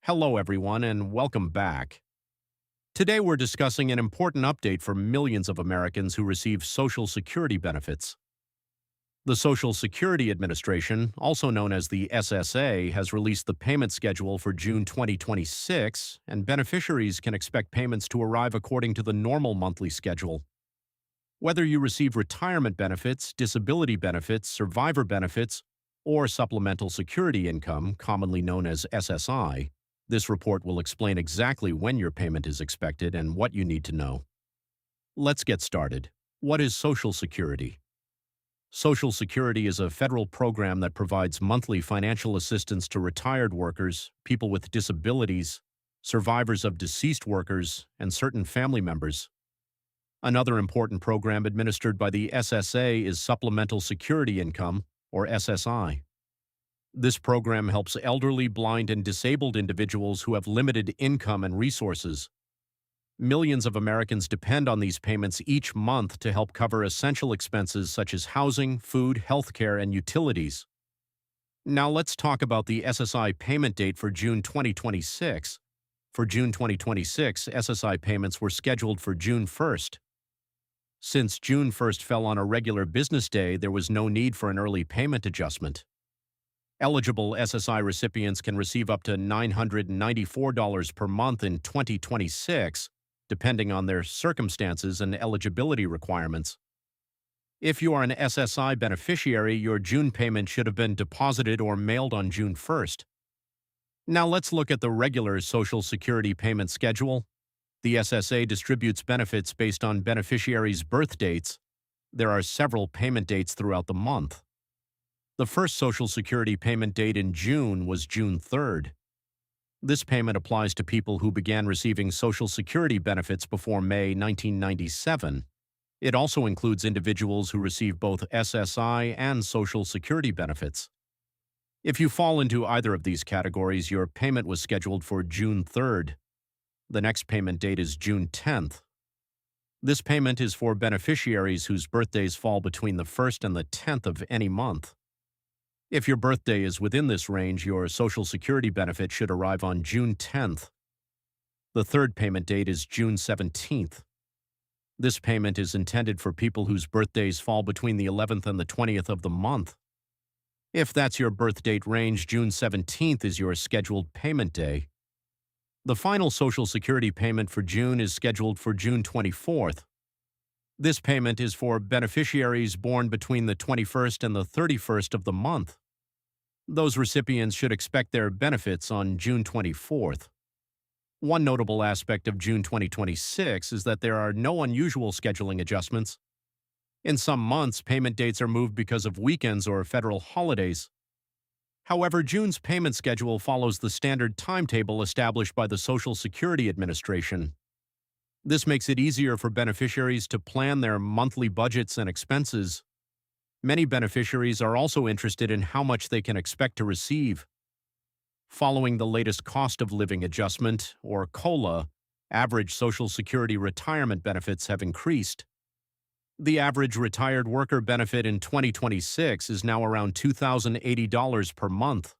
Hello, everyone, and welcome back. Today, we're discussing an important update for millions of Americans who receive Social Security benefits. The Social Security Administration, also known as the SSA, has released the payment schedule for June 2026, and beneficiaries can expect payments to arrive according to the normal monthly schedule. Whether you receive retirement benefits, disability benefits, survivor benefits, or Supplemental Security Income, commonly known as SSI, this report will explain exactly when your payment is expected and what you need to know. Let's get started. What is Social Security? Social Security is a federal program that provides monthly financial assistance to retired workers, people with disabilities, survivors of deceased workers, and certain family members. Another important program administered by the SSA is Supplemental Security Income, or SSI. This program helps elderly, blind, and disabled individuals who have limited income and resources. Millions of Americans depend on these payments each month to help cover essential expenses such as housing, food, healthcare, and utilities. Now let's talk about the SSI payment date for June 2026. For June 2026, SSI payments were scheduled for June 1st. Since June 1st fell on a regular business day, there was no need for an early payment adjustment. Eligible SSI recipients can receive up to $994 per month in 2026, depending on their circumstances and eligibility requirements. If you are an SSI beneficiary, your June payment should have been deposited or mailed on June 1st. Now let's look at the regular Social Security payment schedule. The SSA distributes benefits based on beneficiaries' birth dates. There are several payment dates throughout the month. The first Social Security payment date in June was June 3rd. This payment applies to people who began receiving Social Security benefits before May 1997. It also includes individuals who receive both SSI and Social Security benefits. If you fall into either of these categories, your payment was scheduled for June 3rd. The next payment date is June 10th. This payment is for beneficiaries whose birthdays fall between the 1st and the 10th of any month. If your birthday is within this range, your Social Security benefit should arrive on June 10th. The third payment date is June 17th. This payment is intended for people whose birthdays fall between the 11th and the 20th of the month. If that's your birth date range, June 17th is your scheduled payment day. The final Social Security payment for June is scheduled for June 24th. This payment is for beneficiaries born between the 21st and the 31st of the month. Those recipients should expect their benefits on June 24th. One notable aspect of June 2026 is that there are no unusual scheduling adjustments. In some months, payment dates are moved because of weekends or federal holidays. However, June's payment schedule follows the standard timetable established by the Social Security Administration. This makes it easier for beneficiaries to plan their monthly budgets and expenses. Many beneficiaries are also interested in how much they can expect to receive. Following the latest cost of living adjustment, or COLA, average Social Security retirement benefits have increased. The average retired worker benefit in 2026 is now around $2,080 per month.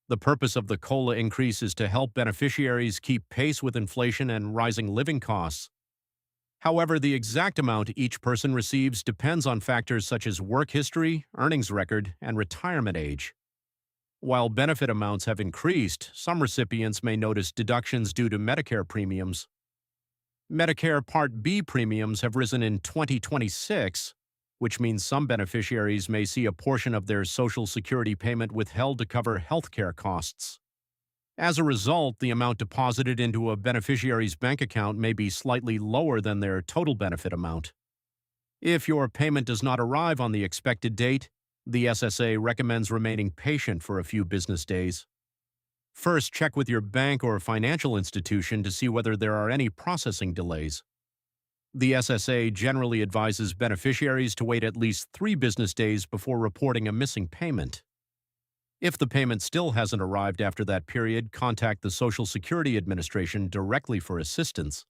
The purpose of the COLA increase is to help beneficiaries keep pace with inflation and rising living costs. However, the exact amount each person receives depends on factors such as work history, earnings record, and retirement age. While benefit amounts have increased, some recipients may notice deductions due to Medicare premiums. Medicare Part B premiums have risen in 2026, which means some beneficiaries may see a portion of their Social Security payment withheld to cover healthcare costs. As a result, the amount deposited into a beneficiary's bank account may be slightly lower than their total benefit amount. If your payment does not arrive on the expected date, the SSA recommends remaining patient for a few business days. First, check with your bank or financial institution to see whether there are any processing delays. The SSA generally advises beneficiaries to wait at least 3 business days before reporting a missing payment. If the payment still hasn't arrived after that period, contact the Social Security Administration directly for assistance.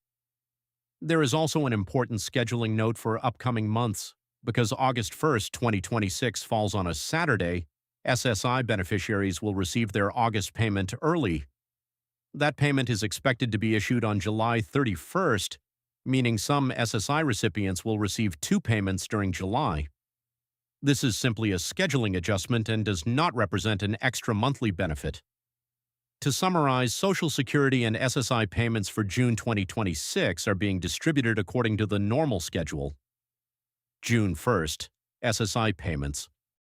There is also an important scheduling note for upcoming months. Because August 1st, 2026 falls on a Saturday, SSI beneficiaries will receive their August payment early. That payment is expected to be issued on July 31st, meaning some SSI recipients will receive two payments during July. This is simply a scheduling adjustment and does not represent an extra monthly benefit. To summarize, Social Security and SSI payments for June 2026 are being distributed according to the normal schedule. June 1st, SSI payments.